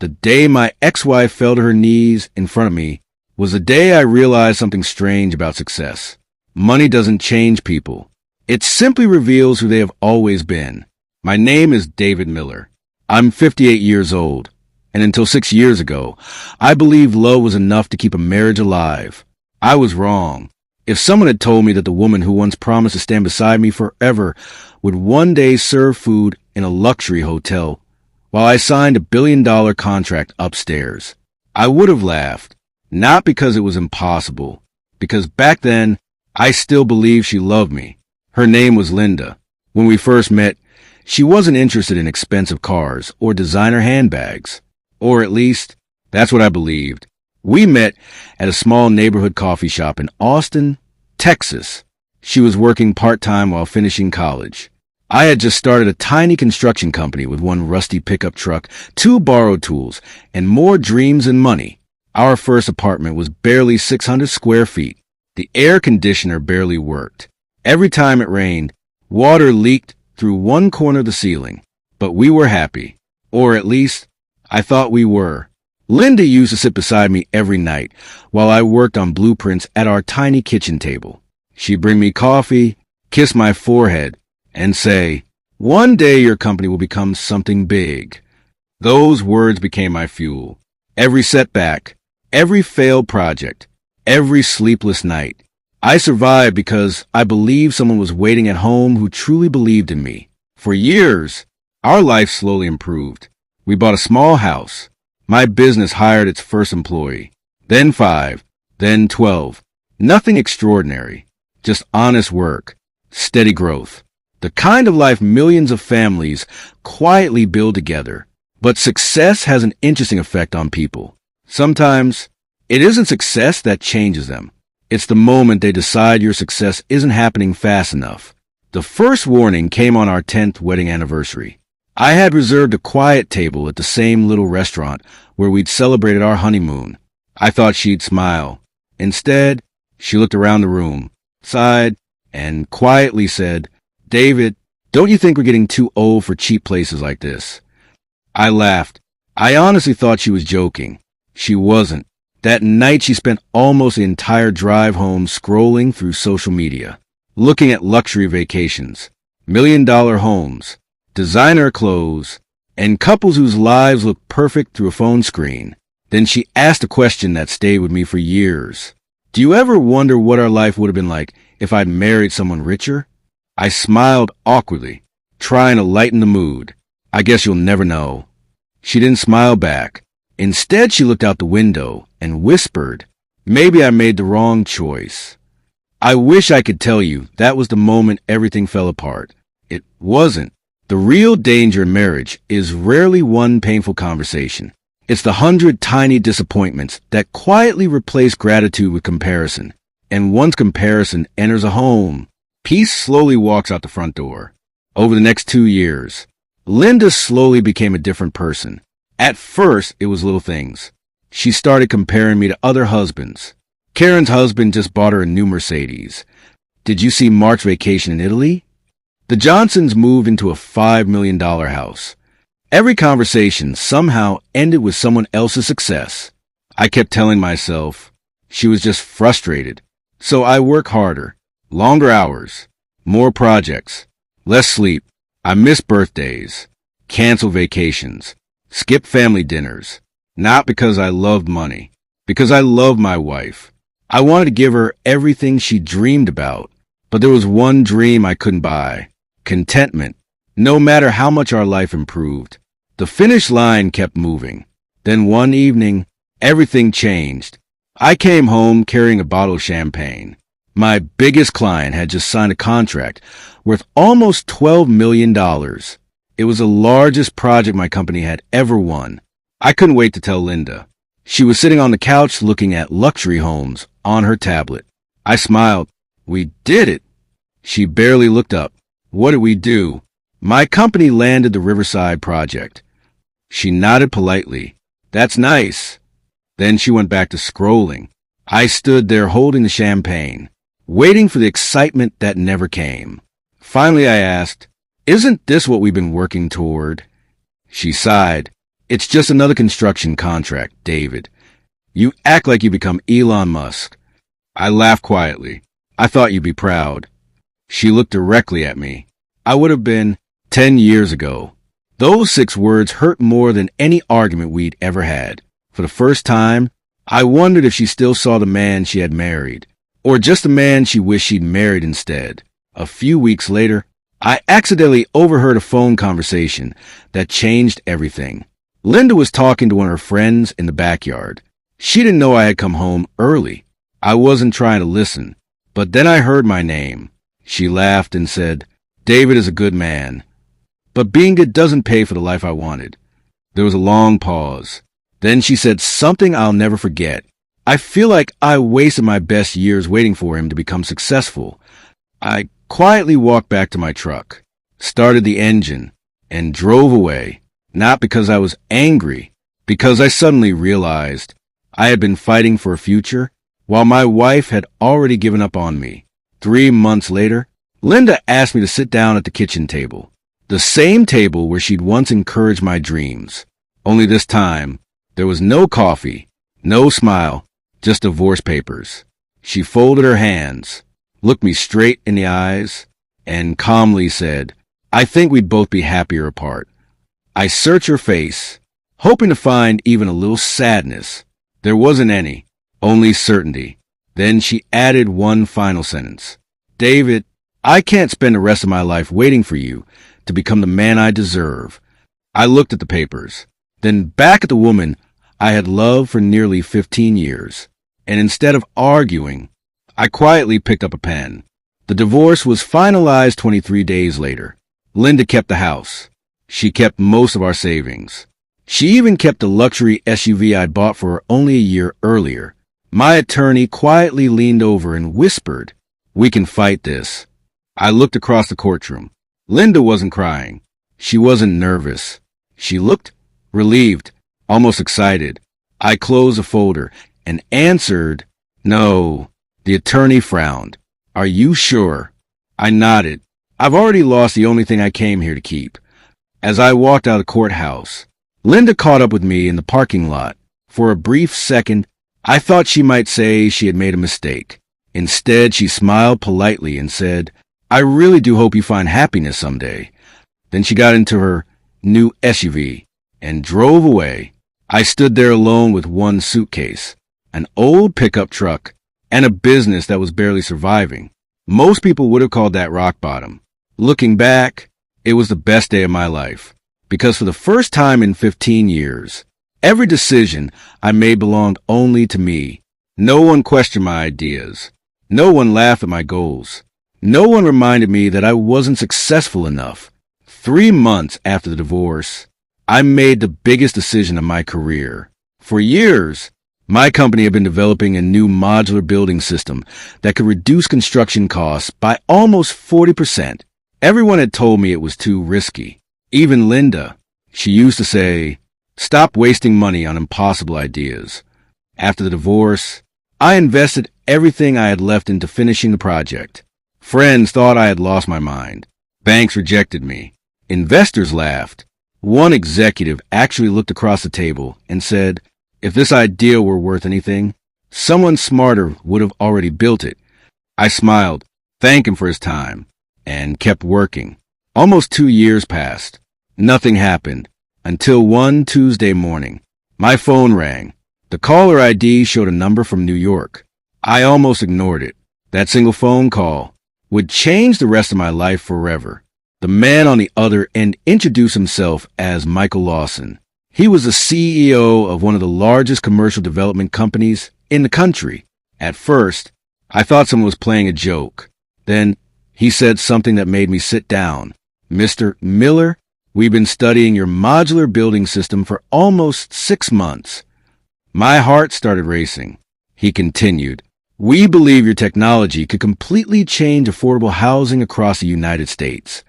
the day my ex-wife fell to her knees in front of me, was the day I realized something strange about success. Money doesn't change people. It simply reveals who they have always been. My name is David Miller. I'm 58 years old, and until 6 years ago, I believed love was enough to keep a marriage alive. I was wrong. If someone had told me that the woman who once promised to stand beside me forever would one day serve food in a luxury hotel while I signed a billion-dollar contract upstairs, I would have laughed. Not because it was impossible, because back then, I still believed she loved me. Her name was Linda. When we first met, she wasn't interested in expensive cars or designer handbags. Or at least, that's what I believed. We met at a small neighborhood coffee shop in Austin, Texas. She was working part-time while finishing college. I had just started a tiny construction company with one rusty pickup truck, 2 borrowed tools, and more dreams and money. Our first apartment was barely 600 square feet. The air conditioner barely worked. Every time it rained, water leaked through one corner of the ceiling. But we were happy. Or at least, I thought we were. Linda used to sit beside me every night while I worked on blueprints at our tiny kitchen table. She'd bring me coffee, kiss my forehead, and say, "One day your company will become something big." Those words became my fuel. Every setback, every failed project, every sleepless night. I survived because I believed someone was waiting at home who truly believed in me. For years, our life slowly improved. We bought a small house. My business hired its first employee. Then 5, then 12. Nothing extraordinary. Just honest work. Steady growth. The kind of life millions of families quietly build together. But success has an interesting effect on people. Sometimes, it isn't success that changes them. It's the moment they decide your success isn't happening fast enough. The first warning came on our 10th wedding anniversary. I had reserved a quiet table at the same little restaurant where we'd celebrated our honeymoon. I thought she'd smile. Instead, she looked around the room, sighed, and quietly said, "David, don't you think we're getting too old for cheap places like this?" I laughed. I honestly thought she was joking. She wasn't. That night she spent almost the entire drive home scrolling through social media, looking at luxury vacations, million-dollar homes, designer clothes, and couples whose lives looked perfect through a phone screen. Then she asked a question that stayed with me for years. "Do you ever wonder what our life would have been like if I'd married someone richer?" I smiled awkwardly, trying to lighten the mood. "I guess you'll never know." She didn't smile back. Instead, she looked out the window and whispered, "Maybe I made the wrong choice." I wish I could tell you that was the moment everything fell apart. It wasn't. The real danger in marriage is rarely one painful conversation. It's the 100 tiny disappointments that quietly replace gratitude with comparison. And once comparison enters a home, peace slowly walks out the front door. Over the next 2 years, Linda slowly became a different person. At first, it was little things. She started comparing me to other husbands. Karen's husband just bought her a new Mercedes. Did you see Mark's vacation in Italy? The Johnsons moved into a $5 million house. Every conversation somehow ended with someone else's success. I kept telling myself she was just frustrated. So I work harder, longer hours, more projects, less sleep. I miss birthdays, cancel vacations, skip family dinners. Not because I loved money, because I loved my wife. I wanted to give her everything she dreamed about. But there was one dream I couldn't buy. Contentment. No matter how much our life improved, the finish line kept moving. Then one evening, everything changed. I came home carrying a bottle of champagne. My biggest client had just signed a contract worth almost $12 million. It was the largest project my company had ever won. I couldn't wait to tell Linda. She was sitting on the couch looking at luxury homes on her tablet. I smiled. "We did it." She barely looked up. "What did we do?" "My company landed the Riverside project." She nodded politely. "That's nice." Then she went back to scrolling. I stood there holding the champagne, waiting for the excitement that never came. Finally, I asked, "Isn't this what we've been working toward?" She sighed. It's just another construction contract, David. You act like you become Elon Musk. I laughed quietly. I thought you'd be proud. She looked directly at me. I would have been 10 years ago. Those 6 words hurt more than any argument we'd ever had. For the first time, I wondered if she still saw the man she had married, or just the man she wished she'd married instead. A few weeks later, I accidentally overheard a phone conversation that changed everything. Linda was talking to one of her friends in the backyard. She didn't know I had come home early. I wasn't trying to listen, but then I heard my name. She laughed and said, "David is a good man, but being good doesn't pay for the life I wanted." There was a long pause. Then she said something I'll never forget. "I feel like I wasted my best years waiting for him to become successful." I quietly walked back to my truck, started the engine, and drove away, not because I was angry, because I suddenly realized I had been fighting for a future while my wife had already given up on me. 3 months later, Linda asked me to sit down at the kitchen table, the same table where she'd once encouraged my dreams. Only this time, there was no coffee, no smile, just divorce papers. She folded her hands, looked me straight in the eyes, and calmly said, "I think we'd both be happier apart." I searched her face, hoping to find even a little sadness. There wasn't any, only certainty. Then she added one final sentence. "David, I can't spend the rest of my life waiting for you to become the man I deserve." I looked at the papers, then back at the woman I had loved for nearly 15 years, and instead of arguing, I quietly picked up a pen. The divorce was finalized 23 days later. Linda kept the house. She kept most of our savings. She even kept the luxury SUV I'd bought for her only a year earlier. My attorney quietly leaned over and whispered, "We can fight this." I looked across the courtroom. Linda wasn't crying. She wasn't nervous. She looked relieved, almost excited. I closed the folder and answered, "No." The attorney frowned. "Are you sure?" I nodded. "I've already lost the only thing I came here to keep." As I walked out of the courthouse, Linda caught up with me in the parking lot. For a brief second, I thought she might say she had made a mistake. Instead, she smiled politely and said, "I really do hope you find happiness someday." Then she got into her new SUV and drove away. I stood there alone with one suitcase, an old pickup truck, and a business that was barely surviving. Most people would have called that rock bottom. Looking back, it was the best day of my life, because for the first time in 15 years, every decision I made belonged only to me. No one questioned my ideas. No one laughed at my goals. No one reminded me that I wasn't successful enough. 3 months after the divorce, I made the biggest decision of my career. For years, my company had been developing a new modular building system that could reduce construction costs by almost 40%. Everyone had told me it was too risky. Even Linda. She used to say, "Stop wasting money on impossible ideas." After the divorce, I invested everything I had left into finishing the project. Friends thought I had lost my mind. Banks rejected me. Investors laughed. One executive actually looked across the table and said, "If this idea were worth anything, someone smarter would have already built it." I smiled, thanked him for his time, and kept working. Almost 2 years passed. Nothing happened until one Tuesday morning. My phone rang. The caller ID showed a number from New York. I almost ignored it. That single phone call would change the rest of my life forever. The man on the other end introduced himself as Michael Lawson. He was the CEO of one of the largest commercial development companies in the country. At first, I thought someone was playing a joke. Then he said something that made me sit down. "Mr. Miller, we've been studying your modular building system for almost 6 months." My heart started racing. He continued, "We believe your technology could completely change affordable housing across the United States."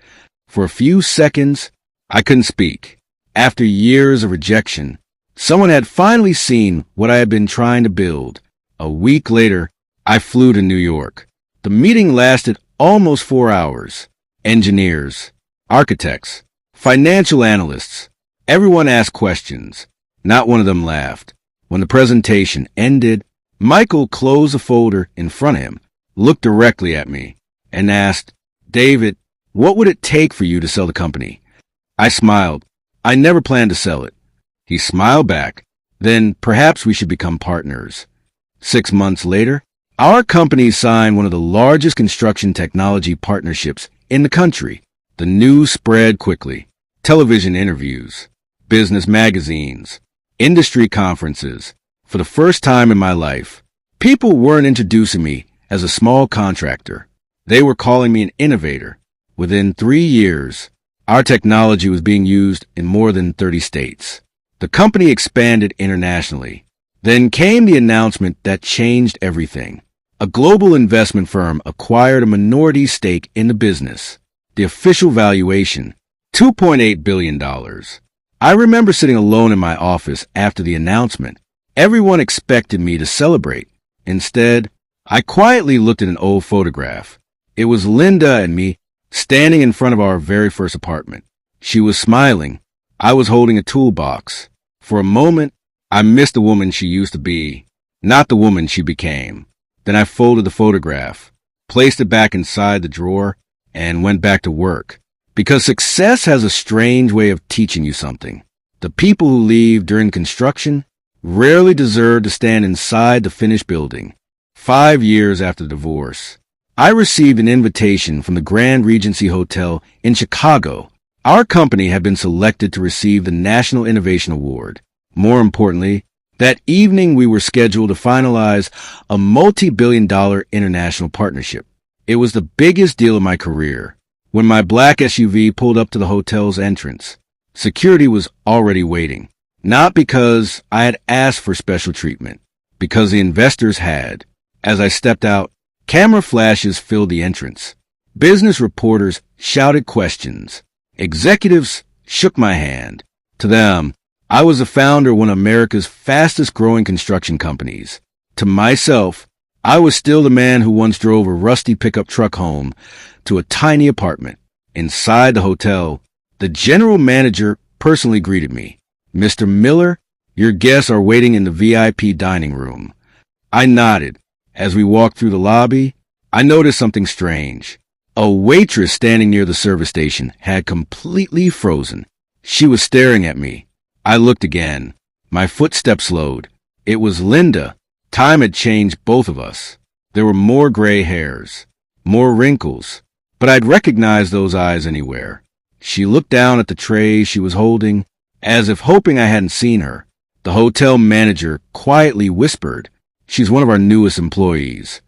For a few seconds, I couldn't speak. After years of rejection, someone had finally seen what I had been trying to build. A week later, I flew to New York. The meeting lasted almost 4 hours. Engineers, architects, financial analysts, Everyone asked questions. Not one of them laughed. When the presentation ended, Michael closed the folder in front of him, looked directly at me, and asked, "David, what would it take for you to sell the company?" I smiled. "I never planned to sell it." He smiled back. "Then perhaps we should become partners." 6 months later, our company signed one of the largest construction technology partnerships in the country. The news spread quickly. Television interviews, business magazines, industry conferences. For the first time in my life, people weren't introducing me as a small contractor. They were calling me an innovator. Within 3 years, our technology was being used in more than 30 states. The company expanded internationally. Then came the announcement that changed everything. A global investment firm acquired a minority stake in the business. The official valuation, $2.8 billion. I remember sitting alone in my office after the announcement. Everyone expected me to celebrate. Instead, I quietly looked at an old photograph. It was Linda and me standing in front of our very first apartment. She was smiling. I was holding a toolbox. For a moment, I missed the woman she used to be, not the woman she became. Then I folded the photograph, placed it back inside the drawer, and went back to work. Because success has a strange way of teaching you something. The people who leave during construction rarely deserve to stand inside the finished building. 5 years after the divorce, I received an invitation from the Grand Regency Hotel in Chicago. Our company had been selected to receive the National Innovation Award. More importantly, that evening we were scheduled to finalize a multi-billion-dollar international partnership. It was the biggest deal of my career. When my black SUV pulled up to the hotel's entrance, security was already waiting. Not because I had asked for special treatment, because the investors had. As I stepped out, camera flashes filled the entrance. Business reporters shouted questions. Executives shook my hand. To them, I was the founder of one of America's fastest growing construction companies. To myself, I was still the man who once drove a rusty pickup truck home to a tiny apartment. Inside the hotel, the general manager personally greeted me. "Mr. Miller, your guests are waiting in the VIP dining room." I nodded. As we walked through the lobby, I noticed something strange. A waitress standing near the service station had completely frozen. She was staring at me. I looked again. My footsteps slowed. It was Linda. Time had changed both of us. There were more gray hairs, more wrinkles, but I'd recognize those eyes anywhere. She looked down at the tray she was holding, as if hoping I hadn't seen her. The hotel manager quietly whispered, "She's one of our newest employees."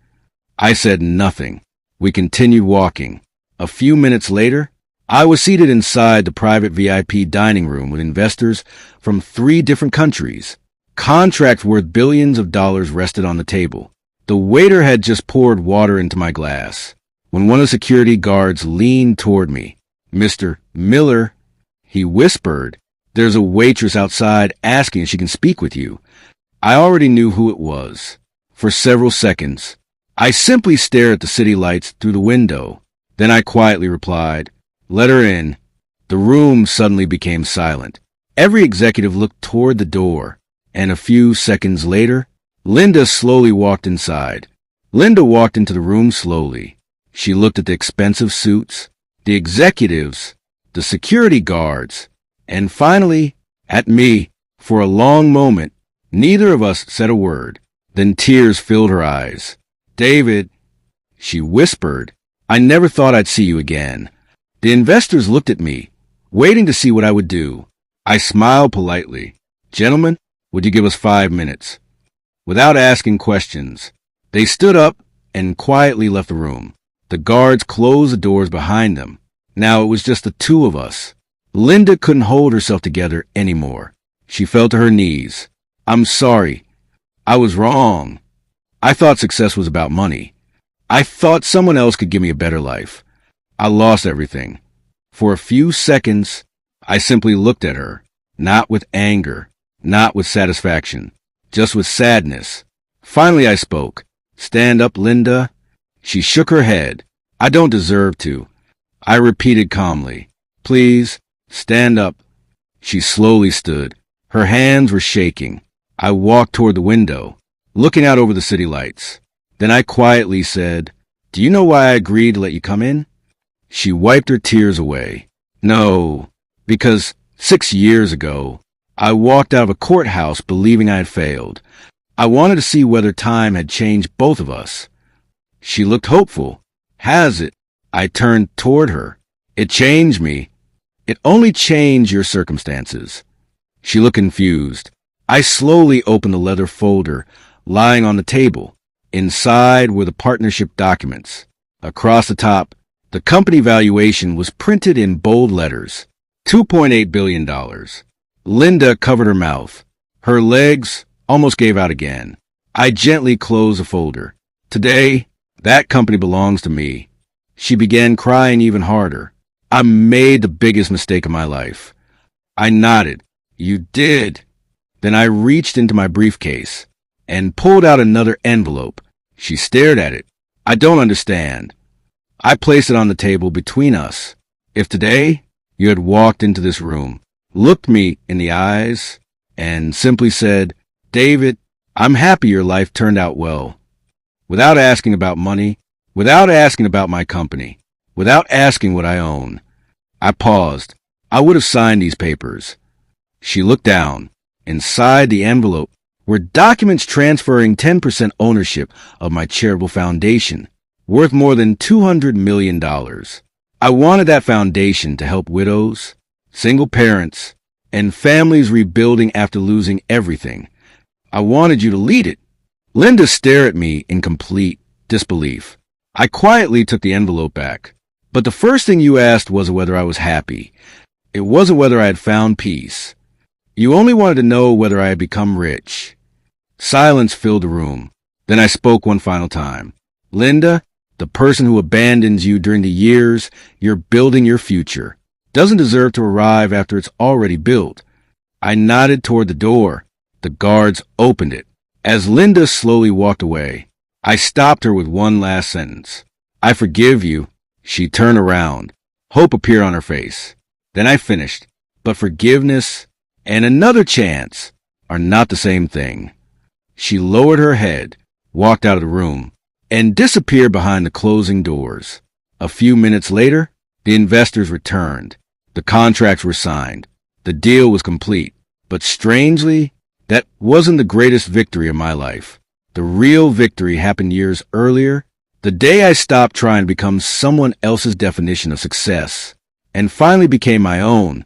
I said nothing. We continued walking. A few minutes later, I was seated inside the private VIP dining room with investors from 3 different countries. Contracts worth billions of dollars rested on the table. The waiter had just poured water into my glass when one of the security guards leaned toward me. "Mr. Miller," he whispered, "there's a waitress outside asking if she can speak with you." I already knew who it was. For several seconds, I simply stared at the city lights through the window. Then I quietly replied, "Let her in." The room suddenly became silent. Every executive looked toward the door, and a few seconds later, Linda slowly walked inside. Linda walked into the room slowly. She looked at the expensive suits, the executives, the security guards, and finally, at me. For a long moment, neither of us said a word. Then tears filled her eyes. "David," she whispered, "I never thought I'd see you again." The investors looked at me, waiting to see what I would do. I smiled politely. "Gentlemen, would you give us 5 minutes?" Without asking questions, they stood up and quietly left the room. The guards closed the doors behind them. Now it was just the 2 of us. Linda couldn't hold herself together anymore. She fell to her knees. "I'm sorry. I was wrong. I thought success was about money. I thought someone else could give me a better life. I lost everything." For a few seconds, I simply looked at her, not with anger, not with satisfaction, just with sadness. Finally I spoke. "Stand up, Linda." She shook her head. "I don't deserve to." I repeated calmly, "Please, stand up." She slowly stood. Her hands were shaking. I walked toward the window, looking out over the city lights. Then I quietly said, "Do you know why I agreed to let you come in?" She wiped her tears away. "No, because 6 years ago, I walked out of a courthouse believing I had failed. I wanted to see whether time had changed both of us." She looked hopeful. "Has it?" I turned toward her. "It changed me. It only changed your circumstances." She looked confused. I slowly opened the leather folder lying on the table. Inside were the partnership documents. Across the top, the company valuation was printed in bold letters. $2.8 billion. Linda covered her mouth. Her legs almost gave out again. I gently closed the folder. "Today, that company belongs to me." She began crying even harder. "I made the biggest mistake of my life." I nodded. "You did." Then I reached into my briefcase and pulled out another envelope. She stared at it. "I don't understand." I placed it on the table between us. "If today you had walked into this room, looked me in the eyes, and simply said, 'David, I'm happy your life turned out well,' without asking about money, without asking about my company, without asking what I own." I paused. "I would have signed these papers." She looked down. Inside the envelope were documents transferring 10% ownership of my charitable foundation, worth more than $200 million. I wanted that foundation to help widows, single parents, and families rebuilding after losing everything. I wanted you to lead it. Linda stared at me in complete disbelief. I quietly took the envelope back. "But the first thing you asked was whether I was happy. It wasn't whether I had found peace. You only wanted to know whether I had become rich." Silence filled the room. Then I spoke one final time. "Linda, the person who abandons you during the years you're building your future doesn't deserve to arrive after it's already built." I nodded toward the door. The guards opened it. As Linda slowly walked away, I stopped her with one last sentence. "I forgive you." She turned around. Hope appeared on her face. Then I finished. "But forgiveness and another chance are not the same thing." She lowered her head, walked out of the room, and disappeared behind the closing doors. A few minutes later, the investors returned. The contracts were signed. The deal was complete. But strangely, that wasn't the greatest victory of my life. The real victory happened years earlier, the day I stopped trying to become someone else's definition of success, and finally became my own.